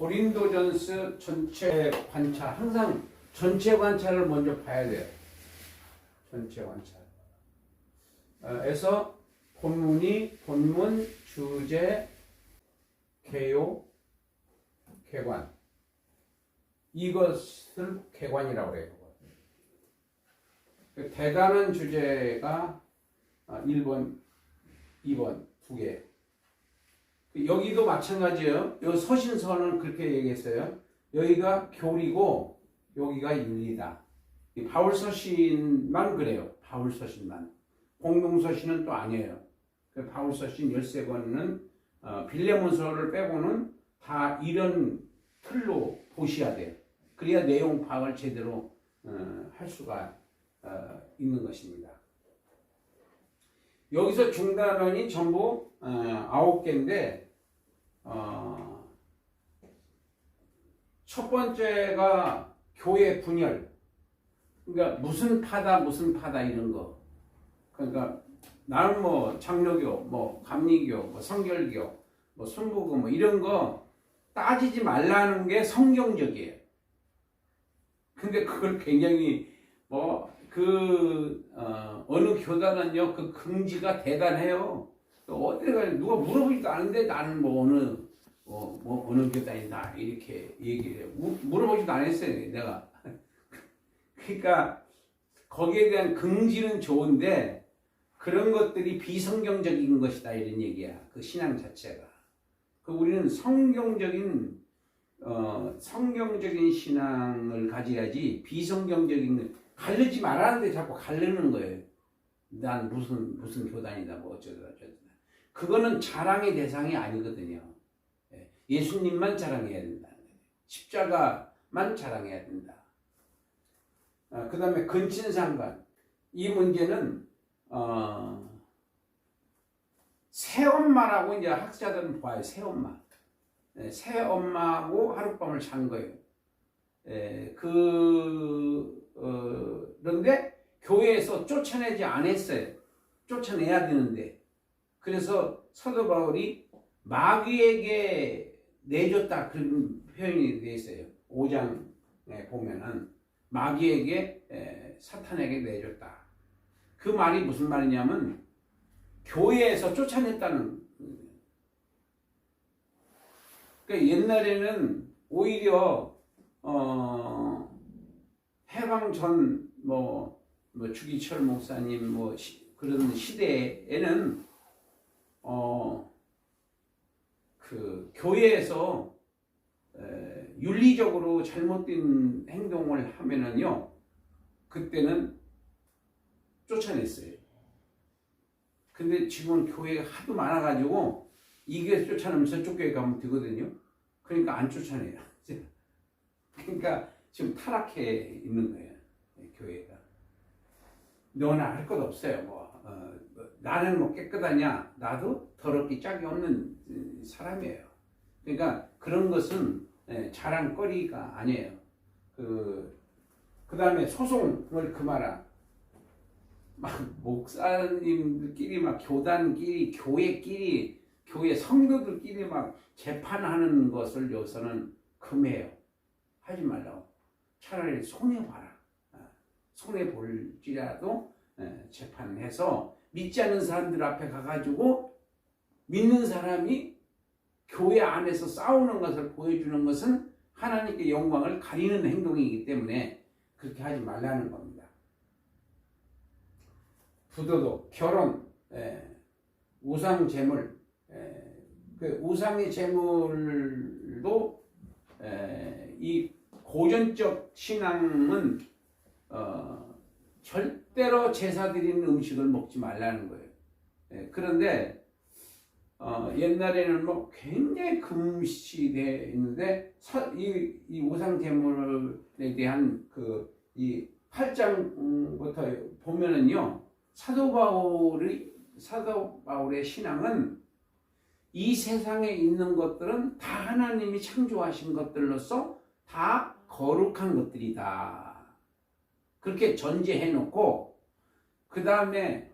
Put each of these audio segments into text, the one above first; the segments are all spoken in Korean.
고린도전서 전체 관찰, 항상 전체 관찰을 먼저 봐야 돼요. 전체 관찰. 에서 본문, 주제, 개요, 개관. 이것을 개관이라고 해요. 대단한 주제가 1번, 2번 두 개. 여기도 마찬가지예요. 이 서신서는 그렇게 얘기했어요. 여기가 교리고 여기가 윤리다. 바울 서신만 그래요. 바울 서신만. 공동 서신은 또 아니에요. 바울 서신 13권은 빌레몬서를 빼고는 다 이런 틀로 보셔야 돼요. 그래야 내용 파악을 제대로 할 수가 있는 것입니다. 여기서 중단원이 전부 9개인데 첫 번째가 교회 분열. 그러니까 무슨 파다 이런 거. 그러니까 나는 뭐 장로교, 뭐 감리교, 뭐 성결교, 뭐 순복음 뭐 이런 거 따지지 말라는 게 성경적이에요. 근데 그걸 굉장히 어느 교단은요 그 긍지가 대단해요. 어디가 누가 물어보지도 않은데 나는 어느 교단이다 이렇게 얘기를 해요. 물어보지도 않았어요 내가. 그러니까 거기에 대한 긍지는 좋은데 그런 것들이 비성경적인 것이다 이런 얘기야. 그 신앙 자체가. 우리는 성경적인 신앙을 가져야지 비성경적인 가르지 말라는데 자꾸 가르는 거예요. 난 무슨 교단이다 뭐 어쩌다. 그거는 자랑의 대상이 아니거든요. 예수님만 자랑해야 된다. 십자가만 자랑해야 된다. 그 다음에 근친상간. 이 문제는 새엄마라고 이제 학자들은 봐요. 새엄마. 새엄마하고 하룻밤을 잔 거예요. 그런데 교회에서 쫓아내지 않았어요. 쫓아내야 되는데. 그래서 사도 바울이 마귀에게 내줬다 그런 표현이 되어 있어요. 5장에 보면은 마귀에게 사탄에게 내줬다. 그 말이 무슨 말이냐면 교회에서 쫓아냈다는. 그러니까 옛날에는 오히려 해방 전 주기철 목사님 그런 시대에는 그 교회에서 윤리적으로 잘못된 행동을 하면은요 그때는 쫓아냈어요. 근데 지금은 교회가 하도 많아가지고 이게 쫓아내면 저쪽 교회 가면 되거든요. 그러니까 안 쫓아내요. 그러니까 지금 타락해 있는 거예요. 교회가. 너나 할 것 없어요. 나는 깨끗하냐? 나도 더럽기 짝이 없는 사람이에요. 그러니까 그런 것은 자랑거리가 아니에요. 그 다음에 소송을 그마라. 막 목사님들끼리 막 교단끼리 교회끼리 교회 성도들끼리 막 재판하는 것을 여기서는 금해요. 하지 말라고. 차라리 손해봐라. 손해볼지라도 재판해서 믿지 않는 사람들 앞에 가가지고 믿는 사람이 교회 안에서 싸우는 것을 보여주는 것은 하나님께 영광을 가리는 행동이기 때문에 그렇게 하지 말라는 겁니다. 부도덕, 결혼, 우상 제물, 그 우상의 제물도 이 고전적 신앙은 절대로 제사 드리는 음식을 먹지 말라는 거예요. 그런데 옛날에는 굉장히 금시되어 있는데 이 우상 제물에 대한 이 8장부터 보면은요 사도 바울의 신앙은 이 세상에 있는 것들은 다 하나님이 창조하신 것들로서 다 거룩한 것들이다. 그렇게 전제해 놓고 그 다음에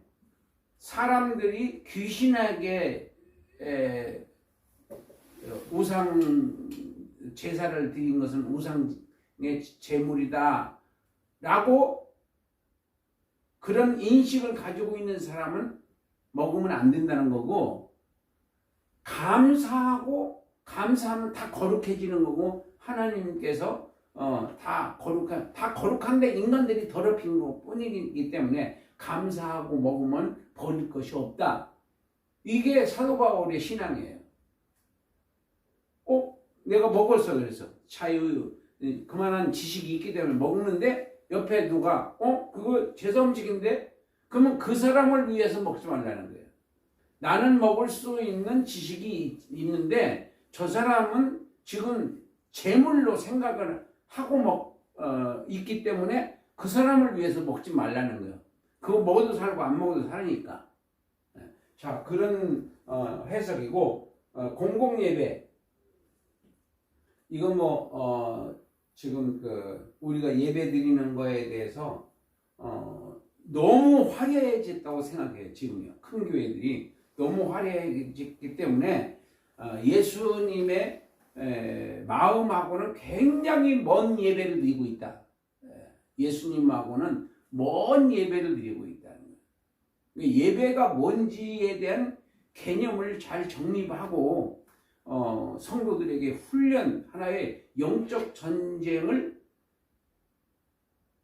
사람들이 귀신에게 우상 제사를 드린 것은 우상의 제물이다 라고 그런 인식을 가지고 있는 사람은 먹으면 안 된다는 거고, 감사하면 다 거룩해지는 거고, 하나님께서 다 거룩한데 인간들이 더럽힌 것 뿐이기 때문에 감사하고 먹으면 버릴 것이 없다. 이게 사도 바울의 신앙이에요. 내가 먹었어. 그래서 그만한 지식이 있기 때문에 먹는데 옆에 누가 그거 제사 음식인데, 그러면 그 사람을 위해서 먹지 말라는 거예요. 나는 먹을 수 있는 지식이 있는데 저 사람은 지금 제물로 생각을 하고 있기 때문에 그 사람을 위해서 먹지 말라는 거예요. 그거 먹어도 살고 안 먹어도 살으니까. 자, 그런 해석이고, 공공예배, 이건 지금 우리가 예배 드리는 거에 대해서 너무 화려해졌다고 생각해요. 지금요. 큰 교회들이 너무 화려해졌기 때문에 예수님의 마음하고는 굉장히 먼 예배를 드리고 있다. 예수님하고는 먼 예배를 드리고 있다는 거예요. 예배가 뭔지에 대한 개념을 잘 정립하고 성도들에게 훈련, 하나의 영적 전쟁을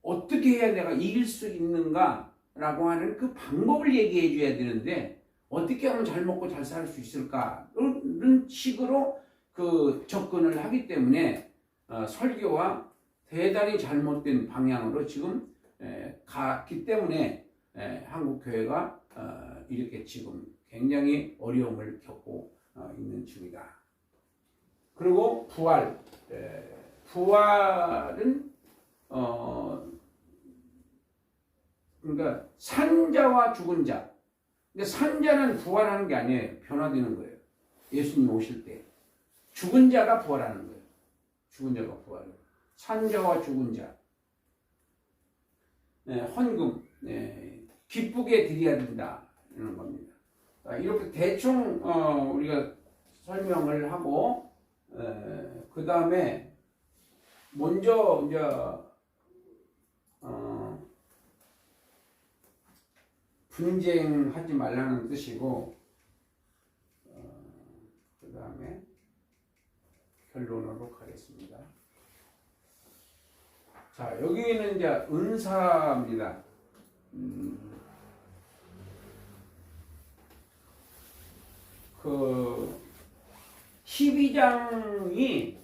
어떻게 해야 내가 이길 수 있는가라고 하는 그 방법을 얘기해 줘야 되는데, 어떻게 하면 잘 먹고 잘 살 수 있을까? 이런 식으로 접근을 하기 때문에 설교와 대단히 잘못된 방향으로 지금 갔기 때문에 한국 교회가 이렇게 지금 굉장히 어려움을 겪고 있는 중이다. 그리고 부활은 그러니까 산자와 죽은 자. 근데 산자는 부활하는 게 아니에요. 변화되는 거예요. 예수님 오실 때 죽은 자가 부활하는 거예요. 죽은 자가 부활해요. 산자와 죽은 자. 헌금 기쁘게 드려야 된다 이런 겁니다. 이렇게 대충 우리가 설명을 하고, 그 다음에 먼저 이제 분쟁하지 말라는 뜻이고, 그 다음에 결론으로 가겠습니다. 자, 여기는 이제 은사입니다. 12장이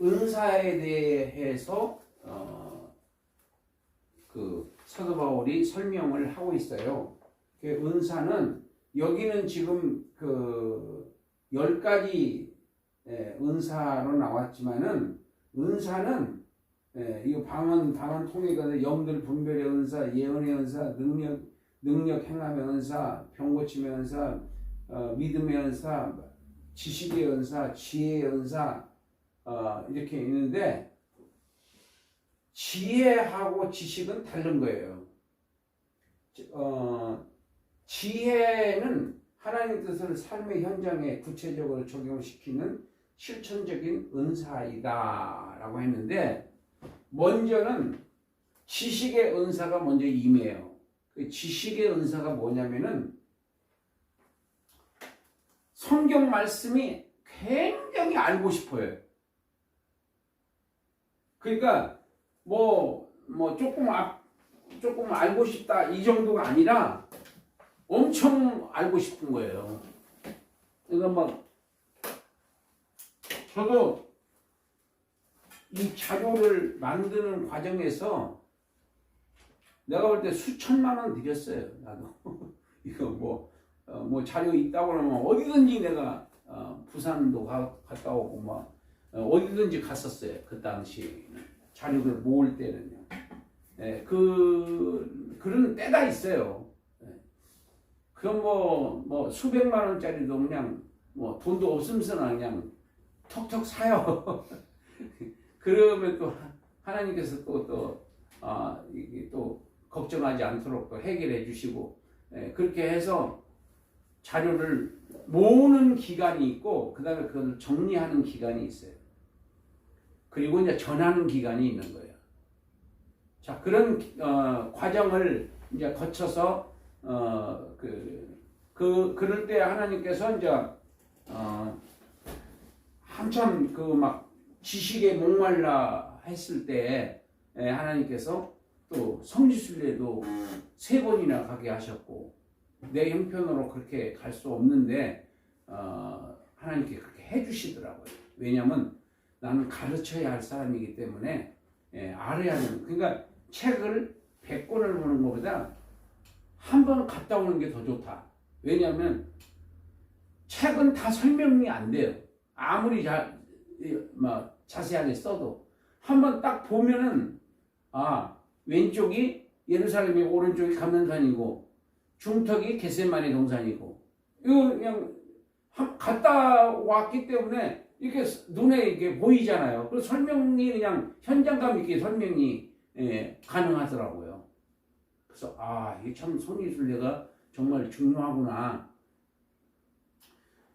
은사에 대해서 사도 바울이 설명을 하고 있어요. 은사는 여기는 지금 10가지 은사로 나왔지만은, 은사는 이거 방언 통일가는 영들 분별의 은사, 예언의 은사, 능력 행함의 은사, 병 고침의 은사, 믿음의 은사, 지식의 은사, 지혜의 은사, 이렇게 있는데, 지혜하고 지식은 다른 거예요. 지혜는 하나님 뜻을 삶의 현장에 구체적으로 적용시키는 실천적인 은사이다 라고 했는데, 먼저는 지식의 은사가 먼저 임해요. 그 지식의 은사가 뭐냐면은 성경 말씀이 굉장히 알고 싶어요. 그러니까 조금 알고 싶다 이 정도가 아니라 엄청 알고 싶은 거예요. 그러니까 저도 이 자료를 만드는 과정에서 내가 볼 때 수천만 원 들였어요. 나도 이거 자료 있다고 그러면 어디든지 내가 부산도 갔다 오고 어디든지 갔었어요. 그 당시에는 자료를 모을 때는요. 그런 때가 있어요. 그럼 수백만 원짜리도 그냥 돈도 없으면서 그냥 턱턱 사요. 그러면 또 하나님께서 또 걱정하지 않도록 또 해결해 주시고, 그렇게 해서 자료를 모으는 기간이 있고 그 다음에 그걸 정리하는 기간이 있어요. 그리고 이제 전하는 기간이 있는 거예요. 자, 그런 과정을 이제 거쳐서 그럴 때 하나님께서 이제 한참 그 막 지식에 목말라 했을 때 하나님께서 또 성지순례도 3번이나 가게 하셨고 내 형편으로 그렇게 갈 수 없는데 하나님께 그렇게 해주시더라고요. 왜냐하면 나는 가르쳐야 할 사람이기 때문에 알아야 하는, 그러니까 책을 100권을 보는 것보다 한 번 갔다 오는 게 더 좋다. 왜냐하면 책은 다 설명이 안 돼요. 아무리 자세하게 써도 한 번 딱 보면은 왼쪽이 예루살렘이고 오른쪽이 감난산이고 중턱이 겟세마네 동산이고 이거 그냥 갔다 왔기 때문에 이렇게 눈에 이게 보이잖아요. 그 설명이 그냥 현장감 있게 설명이 가능하더라고요. 그래서 이게 참 성지순례가 정말 중요하구나.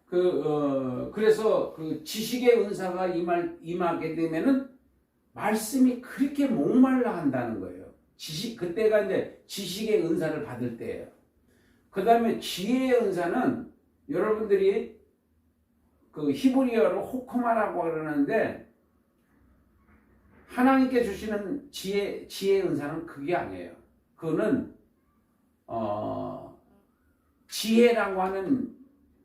그래서 그 지식의 은사가 임하게 되면은 말씀이 그렇게 목말라 한다는 거예요. 그때가 이제 지식의 은사를 받을 때예요. 그 다음에 지혜의 은사는 여러분들이 그 히브리어로 호크마라고 그러는데 하나님께 주시는 지혜의 은사는 그게 아니에요. 그거는 지혜라고 하는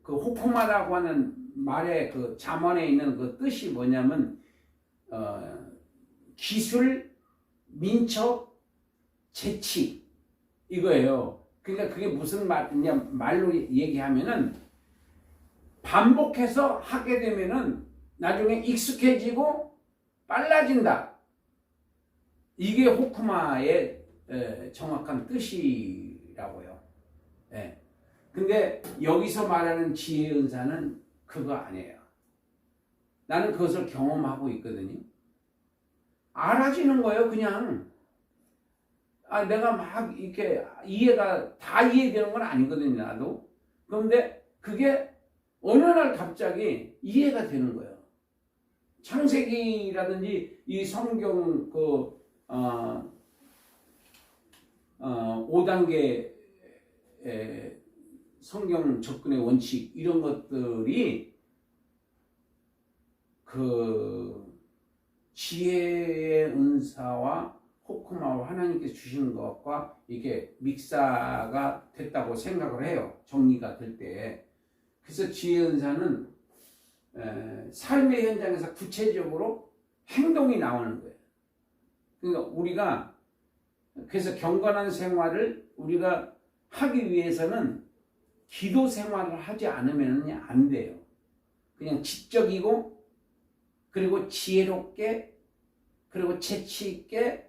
그 호크마라고 하는 말의 그 잠언에 있는 그 뜻이 뭐냐면 기술, 민첩, 재치 이거예요. 그러니까 그게 무슨 말이냐 말로 얘기하면은 반복해서 하게 되면은 나중에 익숙해지고 빨라진다. 이게 호크마의 정확한 뜻이라고요. 근데 여기서 말하는 지혜의 은사는 그거 아니에요. 나는 그것을 경험하고 있거든요. 알아지는 거예요, 그냥. 내가 막 이렇게 다 이해되는 건 아니거든요, 나도. 그런데 그게 어느 날 갑자기 이해가 되는 거예요. 창세기라든지 이 성경 5단계 성경 접근의 원칙 이런 것들이 그 지혜의 은사와 호크마와 하나님께서 주시는 것과 이게 믹사가 됐다고 생각을 해요. 정리가 될 때. 그래서 지혜의 은사는 삶의 현장에서 구체적으로 행동이 나오는 거예요. 그러니까 우리가 그래서 경건한 생활을 우리가 하기 위해서는 기도 생활을 하지 않으면 안 돼요. 그냥 지적이고 그리고 지혜롭게 그리고 재치 있게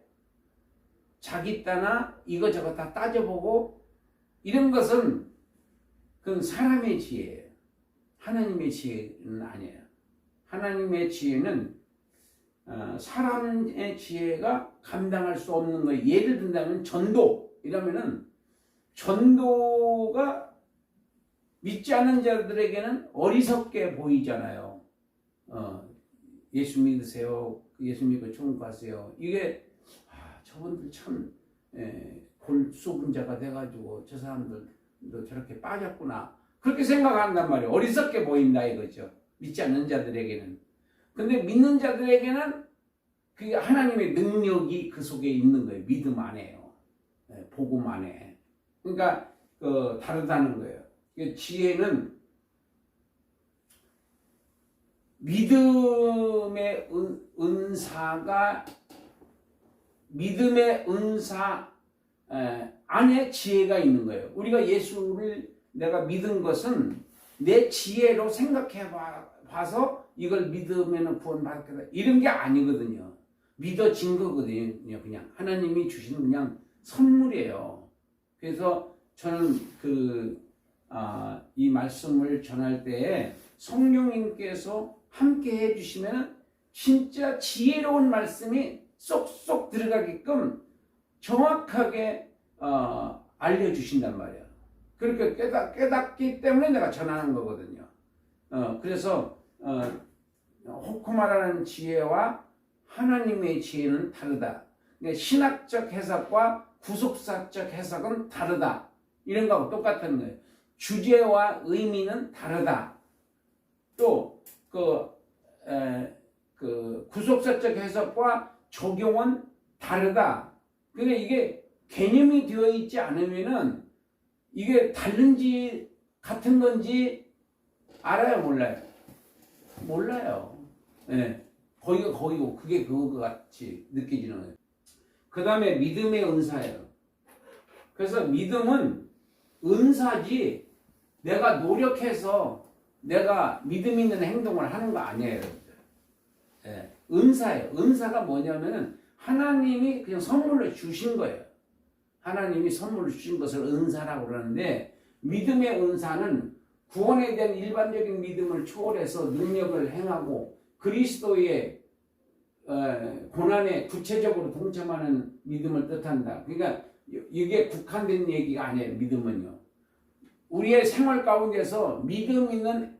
자기 딴나 이거저거 다 따져보고 이런 것은 그건 사람의 지혜예요. 하나님의 지혜는 아니에요. 하나님의 지혜는 사람의 지혜가 감당할 수 없는 거예요. 예를 든다면 전도 이러면은 전도가 믿지 않는 자들에게는 어리석게 보이잖아요. 예수 믿으세요. 예수 믿고 천국 가세요. 이게 저분들 참 골수분자가 돼가지고 저 사람들도 저렇게 빠졌구나. 그렇게 생각한단 말이에요. 어리석게 보인다 이거죠. 믿지 않는 자들에게는. 근데 믿는 자들에게는 그게 하나님의 능력이 그 속에 있는 거예요. 믿음 안에요. 복음 안에. 그러니까 다르다는 거예요. 지혜는 믿음의 은사가 믿음의 은사 안에 지혜가 있는 거예요. 우리가 예수를 내가 믿은 것은 내 지혜로 생각해 봐서 이걸 믿으면 구원받겠다 이런 게 아니거든요. 믿어진 거거든요. 그냥 하나님이 주시는 그냥 선물이에요. 그래서 저는 이 말씀을 전할 때에 성령님께서 함께 해주시면 진짜 지혜로운 말씀이 쏙쏙 들어가게끔 정확하게 알려주신단 말이에요. 그렇게 깨닫기 때문에 내가 전하는 거거든요. 그래서 호쿠마라는 지혜와 하나님의 지혜는 다르다. 그러니까 신학적 해석과 구속사적 해석은 다르다. 이런 거하고 똑같은 거예요. 주제와 의미는 다르다. 또 구속사적 해석과 적용은 다르다. 그러니까 이게 개념이 되어 있지 않으면은 이게 다른지 같은 건지 알아요, 몰라요? 몰라요. 네. 거기가 거기고 그게 그거 같이 느껴지는 거예요. 그 다음에 믿음의 은사예요. 그래서 믿음은 은사지 내가 노력해서 내가 믿음 있는 행동을 하는 거 아니에요. 네. 은사예요. 은사가 뭐냐면은 하나님이 그냥 선물로 주신 거예요. 하나님이 선물로 주신 것을 은사라고 그러는데, 믿음의 은사는 구원에 대한 일반적인 믿음을 초월해서 능력을 행하고 그리스도의 고난에 구체적으로 동참하는 믿음을 뜻한다. 그러니까 이게 국한된 얘기가 아니에요. 믿음은요. 우리의 생활 가운데서 믿음 있는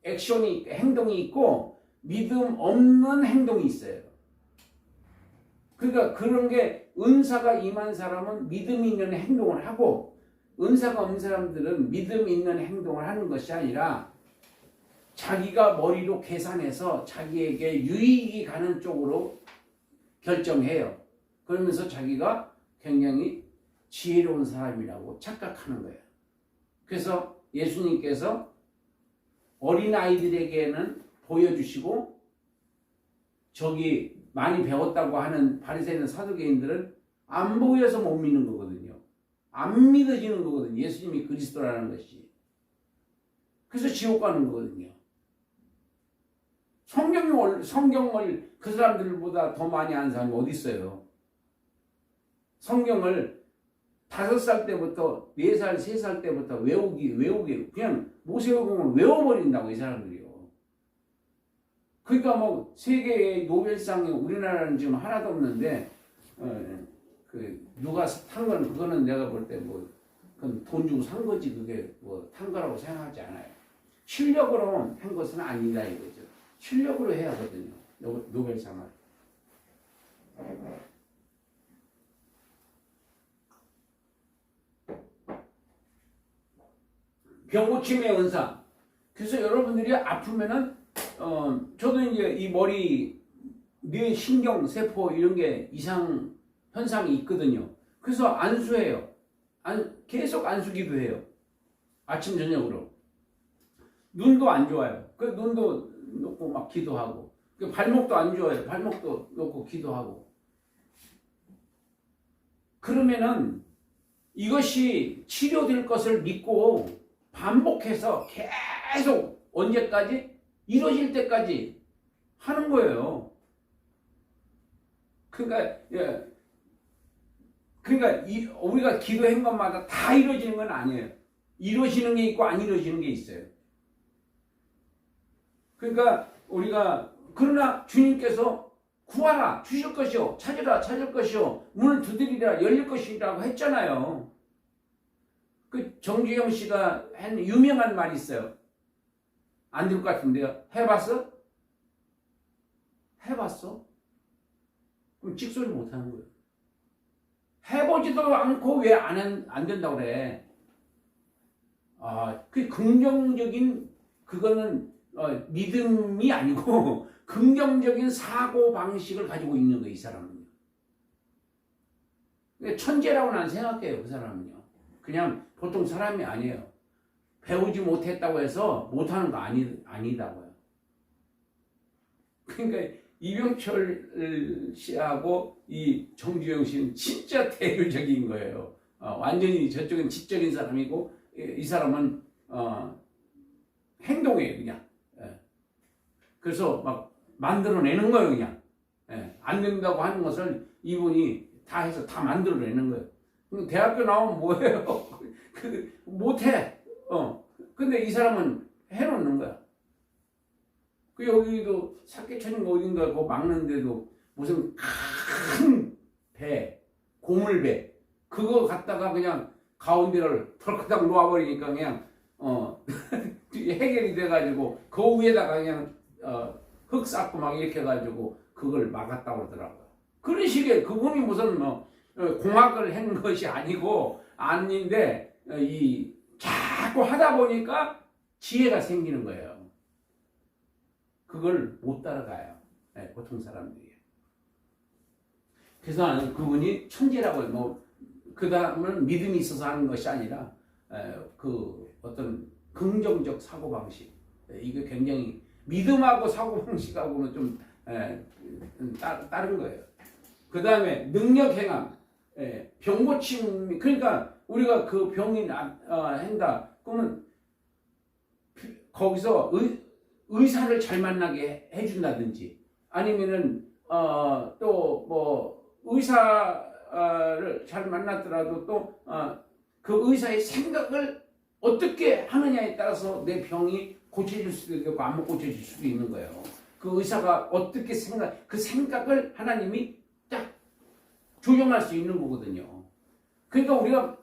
액션이, 행동이 있고 믿음 없는 행동이 있어요. 그러니까 그런 게 은사가 임한 사람은 믿음 있는 행동을 하고, 은사가 없는 사람들은 믿음 있는 행동을 하는 것이 아니라 자기가 머리로 계산해서 자기에게 유익이 가는 쪽으로 결정해요. 그러면서 자기가 굉장히 지혜로운 사람이라고 착각하는 거예요. 그래서 예수님께서 어린아이들에게는 보여주시고, 저기 많이 배웠다고 하는 바리새인 사두개인들은 안 보여서 못 믿는 거거든요. 안 믿어지는 거거든요. 예수님이 그리스도라는 것이. 그래서 지옥 가는 거거든요. 성경을 그 사람들보다 더 많이 아는 사람이 어디 있어요? 성경을 5살 때부터 4살, 3살 때부터 외우기 그냥 모세오경을 외워버린다고 이 사람들이요. 그러니까 뭐 세계의 노벨상이 우리나라는 지금 하나도 없는데 누가 탄 거는 그거는 내가 볼 때 뭐 그건 돈 주고 산 거지, 그게 뭐 탄 거라고 생각하지 않아요. 실력으로 한 것은 아니다 이거죠. 실력으로 해야 하거든요. 노벨상을. 병고침의 은사. 그래서 여러분들이 아프면은 저도 이제 이 머리 뇌 신경 세포 이런 게 이상 현상이 있거든요. 그래서 안수해요. 계속 안수기도 해요. 아침 저녁으로. 눈도 안 좋아요. 그 눈도 놓고 막 기도하고. 그 발목도 안 좋아요. 발목도 놓고 기도하고. 그러면은 이것이 치료될 것을 믿고 반복해서 계속 언제까지? 이루어질 때까지 하는 거예요. 그러니까 우리가 기도한 것마다 다 이루어지는 건 아니에요. 이루어지는 게 있고 안 이루어지는 게 있어요. 그러니까 우리가 그러나 주님께서 구하라 주실 것이요, 찾으라 찾을 것이요, 문을 두드리라 열릴 것이라고 했잖아요. 그 정주영 씨가 한 유명한 말이 있어요. 안 될 것 같은데요. 해봤어? 해봤어? 그럼 찍소리 못하는 거예요. 해보지도 않고 왜 안 된다고 그래? 그 긍정적인 그거는 믿음이 아니고 긍정적인 사고 방식을 가지고 있는 거예요, 이 사람은요. 천재라고 난 생각해요, 그 사람은요. 그냥 보통 사람이 아니에요. 배우지 못했다고 해서 못하는 거 아니다고요. 그러니까 이병철 씨하고 이 정주영 씨는 진짜 대표적인 거예요. 완전히 저쪽은 지적인 사람이고 이 사람은 행동이에요, 그냥. 그래서 막 만들어내는 거예요, 그냥. 안 된다고 하는 것을 이분이 다 해서 다 만들어내는 거예요. 대학교 나오면 뭐예요? 못해. 근데 이 사람은 해놓는 거야. 여기도 사케천이 어딘가 그거 막는데도 무슨 큰 배, 고물배, 그거 갖다가 그냥 가운데를 털커덕 놓아버리니까 그냥 해결이 돼가지고 그 위에다가 그냥 흙 쌓고 막 이렇게 해가지고 그걸 막았다고 그러더라고요. 그런 식의 그분이 무슨 뭐 공학을 한 것이 아닌데 이 자꾸 하다 보니까 지혜가 생기는 거예요. 그걸 못 따라가요. 보통 사람들이. 그래서 나는 그분이 천재라고 뭐 그 다음은 믿음이 있어서 하는 것이 아니라 그 어떤 긍정적 사고방식, 이게 굉장히 믿음하고 사고방식하고는 좀 다른 거예요. 그 다음에 능력 행함, 병 고침. 그러니까 우리가 그 병이 한다 그러면 거기서 의사를 잘 만나게 해준다든지 아니면은 또 뭐 의사를 잘 만났더라도 또 그 의사의 생각을 어떻게 하느냐에 따라서 내 병이 고쳐질 수도 있고 안 고쳐질 수도 있는 거예요. 그 의사가 어떻게 그 생각을 하나님이 딱 조정할 수 있는 거거든요. 그러니까 우리가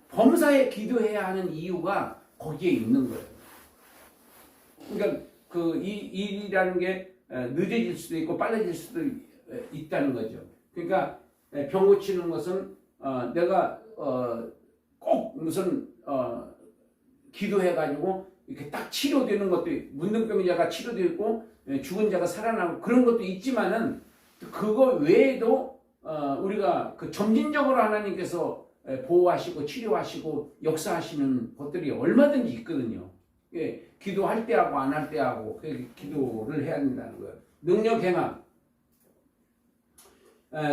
범사에 기도해야 하는 이유가 거기에 있는 거예요. 그러니까 그 이 일이라는 게 늦어질 수도 있고 빨라질 수도 있다는 거죠. 그러니까 병 고치는 것은 내가 꼭 무슨 기도해가지고 이렇게 딱 치료되는 것도 문둥병자가 치료되고 죽은 자가 살아나고 그런 것도 있지만은 그거 외에도 우리가 그 점진적으로 하나님께서 보호하시고 치료하시고 역사하시는 것들이 얼마든지 있거든요. 예, 기도할 때하고 안 할 때하고 기도를 해야 된다는 거예요. 능력 행함.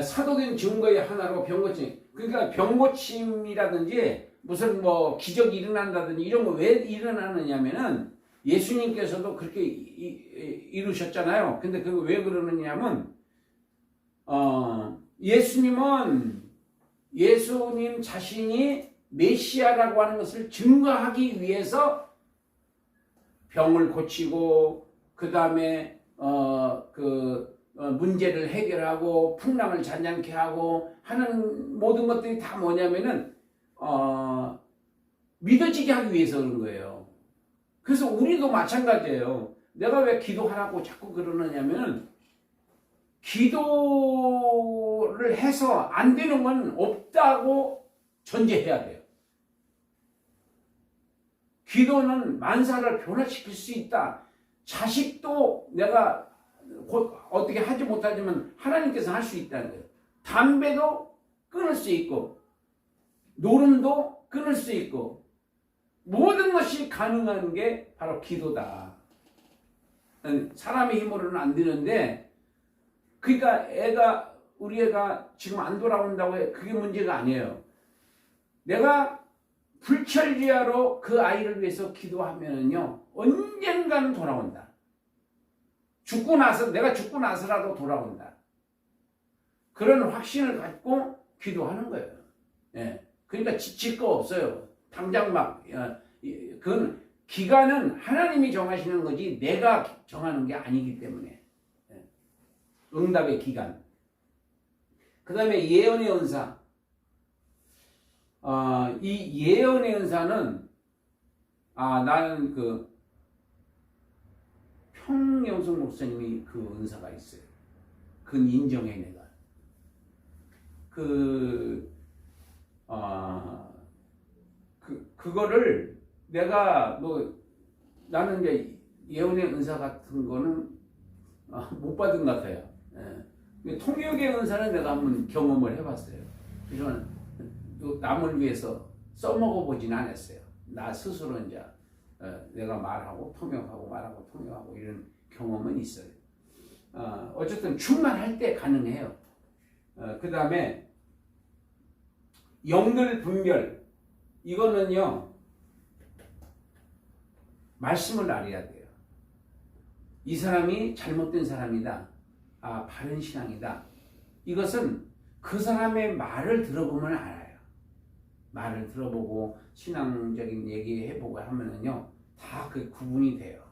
사도된 증거의 하나로 병고침. 그러니까 병고침이라든지 무슨 뭐 기적이 일어난다든지 이런 거 왜 일어나느냐면은 예수님께서도 그렇게 이루셨잖아요. 근데 그거 왜 그러느냐면 예수님 자신이 메시아라고 하는 것을 증거하기 위해서 병을 고치고 그 다음에 문제를 해결하고 풍랑을 잔잔케 하고 하는 모든 것들이 다 뭐냐면은 믿어지게 하기 위해서 그런 거예요. 그래서 우리도 마찬가지예요. 내가 왜 기도하라고 자꾸 그러느냐면은 기도를 해서 안 되는 건 없다고 전제해야 돼요. 기도는 만사를 변화시킬 수 있다. 자식도 내가 어떻게 하지 못하지만 하나님께서 할 수 있다는 거예요. 담배도 끊을 수 있고 노름도 끊을 수 있고 모든 것이 가능한 게 바로 기도다. 사람의 힘으로는 안 되는데 그러니까 우리 애가 지금 안 돌아온다고 해. 그게 문제가 아니에요. 내가 불철주야로 그 아이를 위해서 기도하면요 언젠가는 돌아온다. 내가 죽고 나서라도 돌아온다. 그런 확신을 갖고 기도하는 거예요. 예. 그러니까 지칠 거 없어요. 당장 그건 기간은 하나님이 정하시는 거지 내가 정하는 게 아니기 때문에. 예. 응답의 기간. 그 다음에 예언의 은사. 이 예언의 은사는 나는 평영숙 목사님이 그 은사가 있어요. 그건 인정해 내가. 그거를 내가 나는 이제 예언의 은사 같은 거는 못 받은 것 같아요. 예. 통역의 은사는 내가 한번 경험을 해봤어요. 그래서 남을 위해서 써먹어 보진 않았어요. 나 스스로 이제 내가 말하고 통역하고 말하고 통역하고 이런 경험은 있어요. 어쨌든 충만할 때 가능해요. 그 다음에 영들 분별. 이거는요 말씀을 알아야 돼요. 이 사람이 잘못된 사람이다. 바른 신앙이다. 이것은 그 사람의 말을 들어보면 알아요. 말을 들어보고 신앙적인 얘기해보고 하면은요 다 그 구분이 돼요.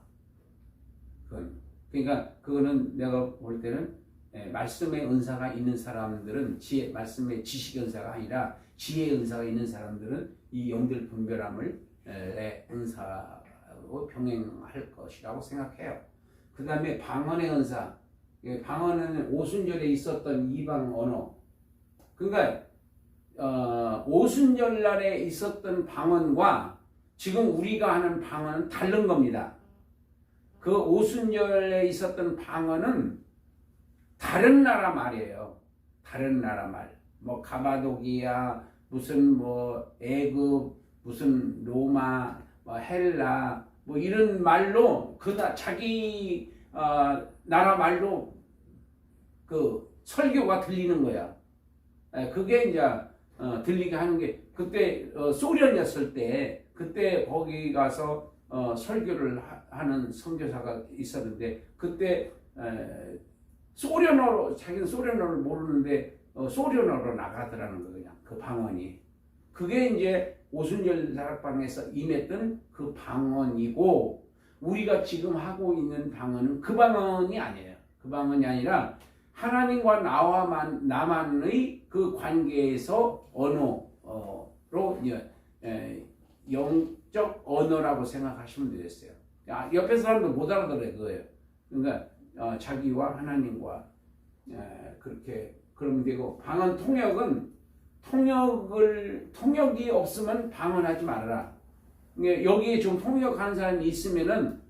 그러니까 그거는 내가 볼 때는 말씀의 은사가 있는 사람들은 말씀의 지식 은사가 아니라 지혜의 은사가 있는 사람들은 이 영들 분별함을 은사로 병행할 것이라고 생각해요. 그 다음에 방언의 은사. 방언은 오순절에 있었던 이방 언어. 그러니까 오순절날에 있었던 방언과 지금 우리가 하는 방언은 다른 겁니다. 그 오순절에 있었던 방언은 다른 나라 말이에요. 다른 나라 말. 뭐 가바도기아, 무슨 뭐 애굽, 무슨 로마, 뭐 헬라, 뭐 이런 말로 자기 나라 말로 그 설교가 들리는 거야. 그게 이제 들리게 하는 게 그때 소련이었을 때 그때 거기 가서 설교를 하는 선교사가 있었는데 그때 소련어로 자기는 소련어를 모르는데 소련어로 나가더라는 거 그냥 그 방언이 그게 이제 오순절 다락방에서 임했던 그 방언이고 우리가 지금 하고 있는 방언은 그 방언이 아니에요. 그 방언이 아니라 하나님과 나만의 그 관계에서 언어로 영적 언어라고 생각하시면 되겠어요. 옆에 사람도 못 알아들어요 그거예요. 그러니까 자기와 하나님과 그렇게 그러면 되고 방언 통역은 통역이 없으면 방언하지 말아라. 여기에 좀 통역하는 사람이 있으면은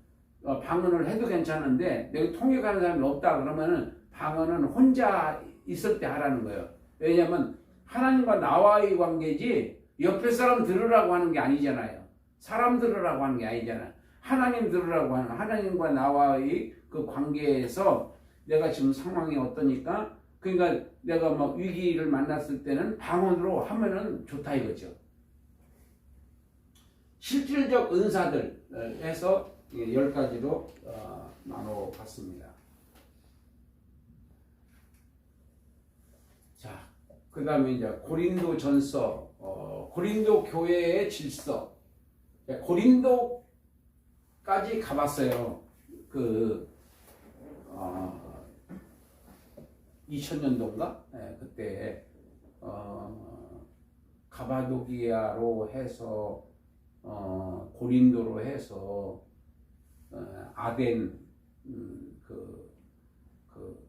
방언을 해도 괜찮은데 여기 통역하는 사람이 없다 그러면은 방언은 혼자 있을 때 하라는 거예요. 왜냐하면 하나님과 나와의 관계지 옆에 사람 들으라고 하는 게 아니잖아요. 사람 들으라고 하는 게 아니잖아요. 하나님 들으라고 하는 하나님과 나와의 그 관계에서 내가 지금 상황이 어떠니까 그러니까 내가 막 위기를 만났을 때는 방언으로 하면은 좋다 이거죠. 실질적 은사들 해서 10가지로 나눠 봤습니다. 자, 그 다음에 이제 고린도 전서, 고린도 교회의 질서. 고린도까지 가봤어요. 2000년도인가? 그때, 가바도기아로 해서, 고린도로 해서, 아덴,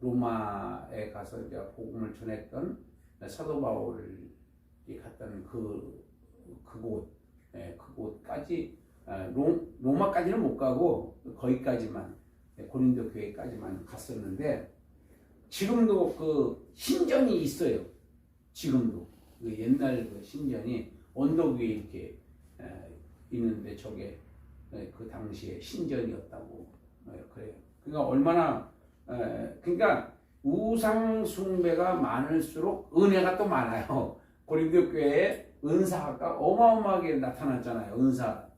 로마에 가서 이제 복음을 전했던 사도 바울이 갔던 그곳까지 로마까지는 못 가고 거기까지만 고린도 교회까지만 갔었는데 지금도 그 신전이 있어요. 지금도 그 옛날 그 신전이 언덕 위에 이렇게 있는데 저게 그 당시에 신전이었다고 그래요. 그러니까 얼마나 그러니까 우상 숭배가 많을수록 은혜가 또 많아요. 고린도 교회에 은사가 어마어마하게 나타났잖아요. 은사.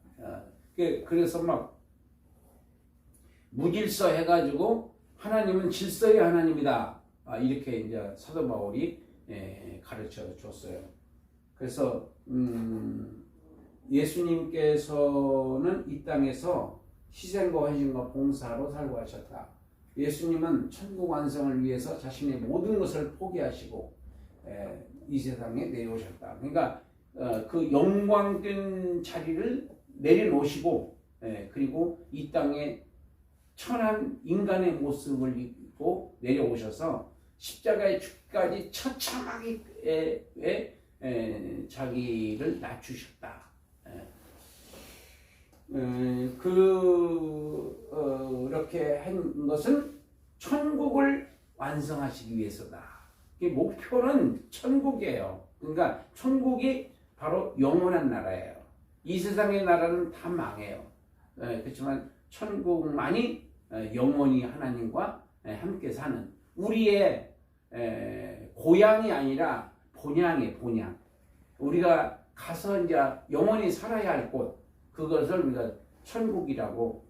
그래서 막 무질서 해가지고 하나님은 질서의 하나님이다. 이렇게 이제 사도 바울이 가르쳐 줬어요. 그래서 예수님께서는 이 땅에서 희생과 헌신과 봉사로 살고 하셨다. 예수님은 천국 완성을 위해서 자신의 모든 것을 포기하시고 이 세상에 내려오셨다. 그러니까 그 영광된 자리를 내려놓으시고 그리고 이 땅에 천한 인간의 모습을 입고 내려오셔서 십자가의 죽기까지 처참하게 자기를 낮추셨다. 그렇게 한 것은 천국을 완성하시기 위해서다. 목표는 천국이에요. 그러니까 천국이 바로 영원한 나라예요. 이 세상의 나라는 다 망해요. 그렇지만 천국만이 영원히 하나님과 함께 사는 우리의 고향이 아니라 본향이에요. 본향. 우리가 가서 이제 영원히 살아야 할 곳, 그것을 우리가 천국이라고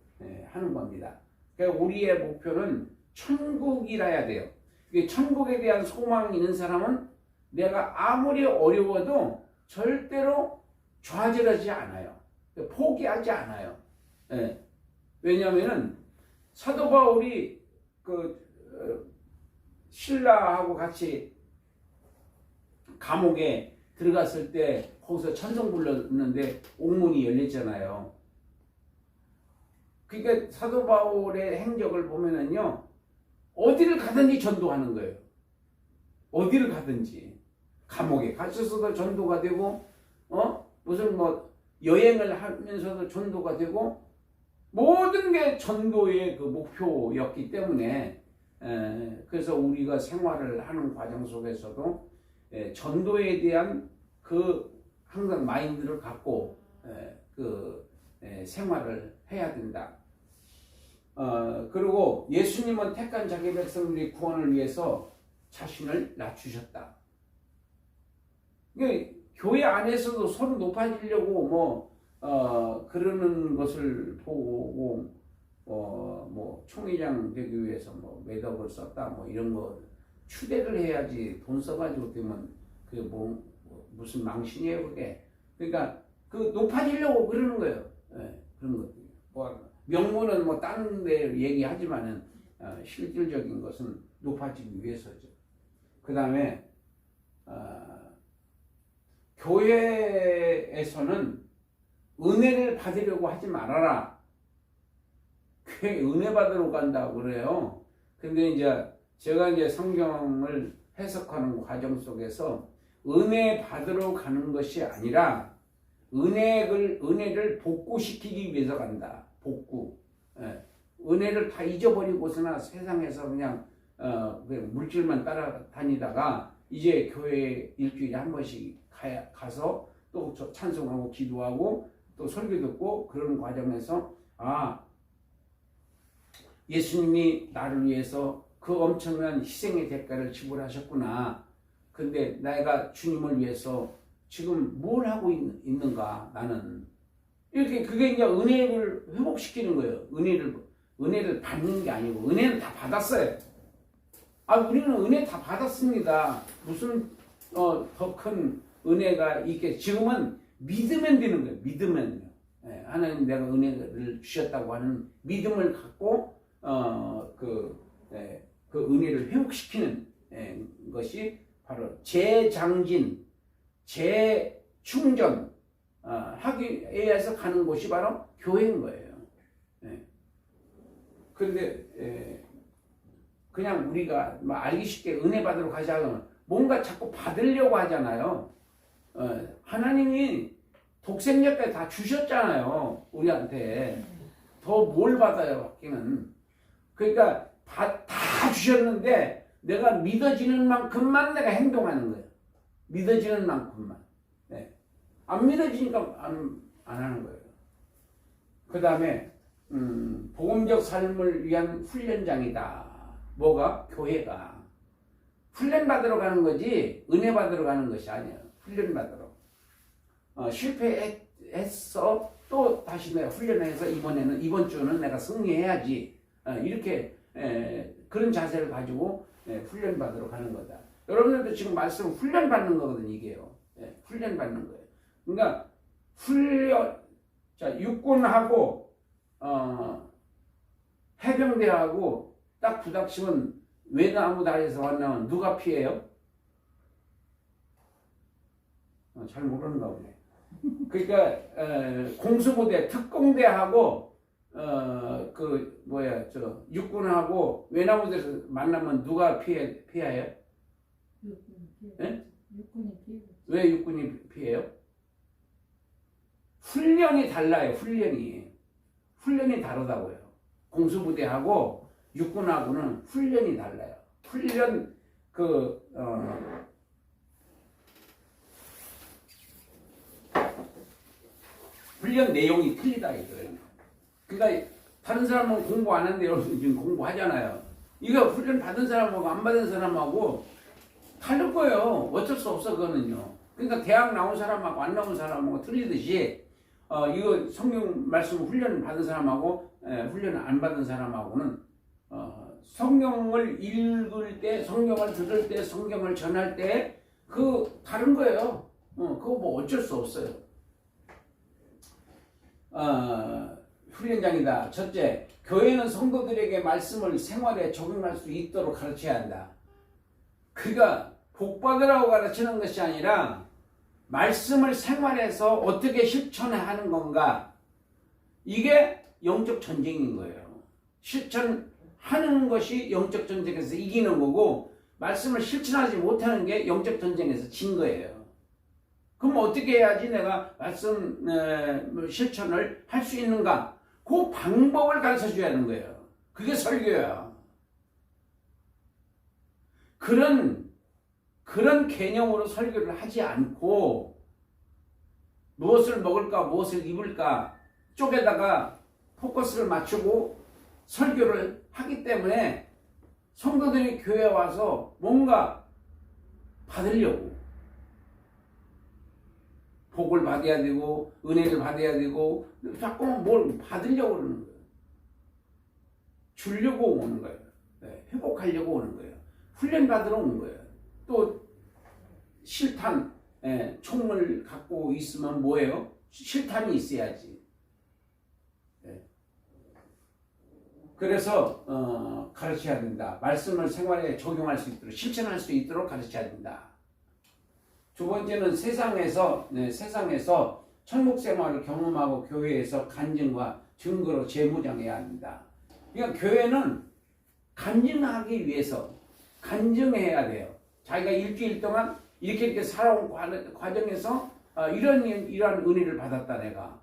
하는 겁니다. 그러니까 우리의 목표는 천국이라야 돼요. 천국에 대한 소망이 있는 사람은 내가 아무리 어려워도 절대로 좌절하지 않아요. 포기하지 않아요. 왜냐하면은 사도 바울이 신라하고 같이 감옥에 들어갔을 때 거기서 찬송 불렀는데 옥문이 열렸잖아요. 그러니까 사도 바울의 행적을 보면은요, 어디를 가든지 전도하는 거예요. 어디를 가든지. 감옥에 갇혀서도 전도가 되고, 무슨 뭐 여행을 하면서도 전도가 되고, 모든 게 전도의 그 목표였기 때문에, 그래서 우리가 생활을 하는 과정 속에서도 전도에 대한 그 항상 마인드를 갖고 생활을 해야 된다. 그리고 예수님은 택한 자기 백성들의 구원을 위해서 자신을 낮추셨다. 그러니까 교회 안에서도 서로 높아지려고 그러는 것을 보고 총회장 되기 위해서 몇 억을 썼다 이런 거 추대를 해야지. 돈 써가지고 되면 그게 무슨 망신이에요 그게. 그러니까 그 높아지려고 그러는 거예요. 그런 것들. 명분은 다른 데 얘기하지만은 실질적인 것은 높아지기 위해서죠. 그 다음에 교회에서는 은혜를 받으려고 하지 말아라. 교회 은혜 받으러 간다고 그래요. 근데 이제 제가 이제 성경을 해석하는 과정 속에서 은혜 받으러 가는 것이 아니라 은혜를 복구시키기 위해서 간다. 복구. 은혜를 다 잊어버리고서나 세상에서 그냥 물질만 따라다니다가 이제 교회에 일주일에 한 번씩 가서 또 찬송하고 기도하고 또 설교 듣고 그런 과정에서 예수님이 나를 위해서 그 엄청난 희생의 대가를 지불하셨구나. 근데 내가 주님을 위해서 지금 뭘 하고 있는가 나는. 이렇게 그게 이제 은혜를 회복시키는 거예요. 은혜를 받는 게 아니고 은혜는 다 받았어요. 우리는 은혜 다 받았습니다. 무슨 더 큰 은혜가 있겠. 지금은 믿으면 되는 거예요. 믿으면요. 하나님 내가 은혜를 주셨다고 하는 믿음을 갖고 그 은혜를 회복시키는 것이 바로 재장진, 재충전 하기 위해서 가는 곳이 바로 교회인 거예요. 그런데 그냥 우리가 알기 쉽게 은혜 받으러 가자면 뭔가 자꾸 받으려고 하잖아요. 하나님이 독생자까지 다 주셨잖아요. 우리한테. 더 뭘 받아요, 받기는. 그러니까 다 주셨는데 내가 믿어지는 만큼만 내가 행동하는 거예요. 믿어지는 만큼만. 안 믿어지니까 안 하는 거예요. 그 다음에 복음적 삶을 위한 훈련장이다. 뭐가? 교회가. 훈련 받으러 가는 거지 은혜 받으러 가는 것이 아니에요. 훈련 받으러. 실패했어. 또 다시 내가 훈련해서 이번 주는 내가 승리해야지. 이렇게 그런 자세를 가지고 훈련 받으러 가는 거다. 여러분들도 지금 말씀 훈련 받는 거거든 이게요. 훈련 받는 거예요. 그러니까 육군하고 해병대하고 딱 부닥치면 외나무 다리에서 만나면 누가 피해요? 잘 모르는가 보네. 그러니까 공수부대 특공대하고 육군하고 외나무 다리에서 만나면 누가 피해요? 육군이 피해요. 왜 육군이 피해요? 훈련이 달라요. 훈련이 다르다고요. 공수부대하고 육군하고는 훈련이 달라요. 훈련 내용이 틀리다 이거예요. 그러니까 다른 사람은 공부 안 하는데 여러분 지금 공부하잖아요. 이거 훈련 받은 사람하고 안 받은 사람하고 다를 거예요. 어쩔 수 없어 그거는요. 그러니까 대학 나온 사람하고 안 나온 사람하고 틀리듯이 이거 성경 말씀 훈련 받은 사람하고 훈련 안 받은 사람하고는 성경을 읽을 때, 성경을 들을 때, 성경을 전할 때 그 다른 거예요. 그거 어쩔 수 없어요. 훈련장이다. 첫째, 교회는 성도들에게 말씀을 생활에 적용할 수 있도록 가르쳐야 한다. 그러니까 복 받으라고 가르치는 것이 아니라 말씀을 생활해서 어떻게 실천하는 건가? 이게 영적 전쟁인 거예요. 실천하는 것이 영적 전쟁에서 이기는 거고 말씀을 실천하지 못하는 게 영적 전쟁에서 진 거예요. 그럼 어떻게 해야지 내가 말씀 실천을 할 수 있는가? 그 방법을 가르쳐 줘야 하는 거예요. 그게 설교야. 그런 개념으로 설교를 하지 않고 무엇을 먹을까 무엇을 입을까 쪽에다가 포커스를 맞추고 설교를 하기 때문에 성도들이 교회에 와서 뭔가 받으려고 복을 받아야 되고 은혜를 받아야 되고 자꾸 뭘 받으려고 그러는 거예요. 주려고 오는 거예요. 회복하려고 오는 거예요. 훈련 받으러 온 거예요. 또 실탄, 총을 갖고 있으면 뭐예요? 실탄이 있어야지. 그래서 가르쳐야 된다. 말씀을 생활에 적용할 수 있도록 실천할 수 있도록 가르쳐야 된다. 두 번째는 세상에서 천국 생활을 경험하고 교회에서 간증과 증거로 재무장해야 합니다. 그러니까 교회는 간증하기 위해서 간증해야 돼요. 자기가 일주일 동안 이렇게 살아온 과정에서 이러한 은혜를 받았다 내가.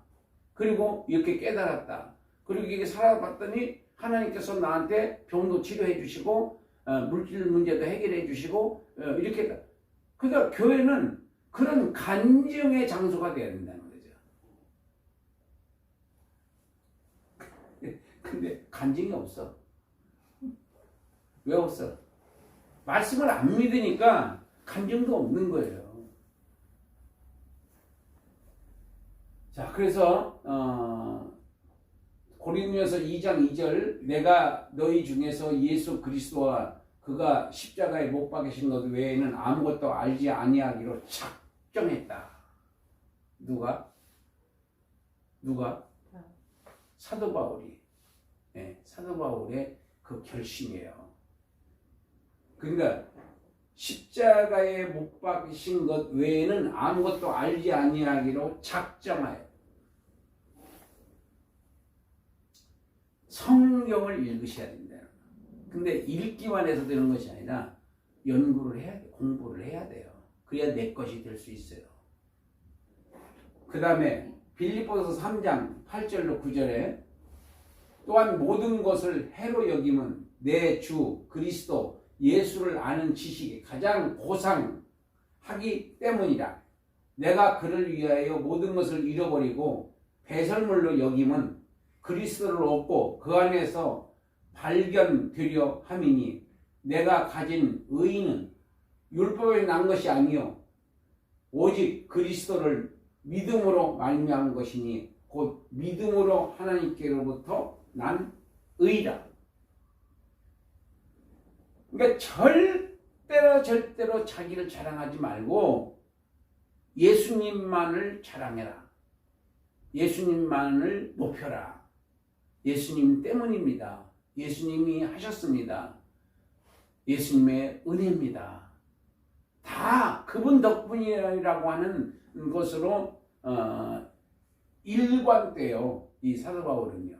그리고 이렇게 깨달았다. 그리고 이렇게 살아봤더니 하나님께서 나한테 병도 치료해 주시고 물질 문제도 해결해 주시고 이렇게. 그러니까 교회는 그런 간증의 장소가 되어야 된다는 거죠. 근데 간증이 없어. 왜 없어? 말씀을 안 믿으니까 간증도 없는 거예요. 자, 그래서 고린도전서 2장 2절 내가 너희 중에서 예수 그리스도와 그가 십자가에 못 박으신 것 외에는 아무것도 알지 아니하기로 작정했다. 누가? 사도 바울이. 사도 바울의 그 결심이에요. 그러니까 십자가에 못 박으신 것 외에는 아무것도 알지 아니하기로 작정하여. 성경을 읽으셔야 된다. 근데 읽기만 해서 되는 것이 아니라 연구를 해야 돼. 공부를 해야 돼요. 그래야 내 것이 될 수 있어요. 그 다음에 빌립보서 3장 8절로 9절에 또한 모든 것을 해로 여김은 내 주 그리스도 예수를 아는 지식이 가장 고상하기 때문이라. 내가 그를 위하여 모든 것을 잃어버리고 배설물로 여김은 그리스도를 얻고 그 안에서 발견되려 함이니 내가 가진 의의는 율법에 난 것이 아니요 오직 그리스도를 믿음으로 말미암은 것이니 곧 믿음으로 하나님께로부터 난 의라. 그러니까 절대로 자기를 자랑하지 말고 예수님만을 자랑해라. 예수님만을 높여라. 예수님 때문입니다. 예수님이 하셨습니다. 예수님의 은혜입니다. 다 그분 덕분이라고 하는 것으로 일관돼요. 이 사도 바울은요.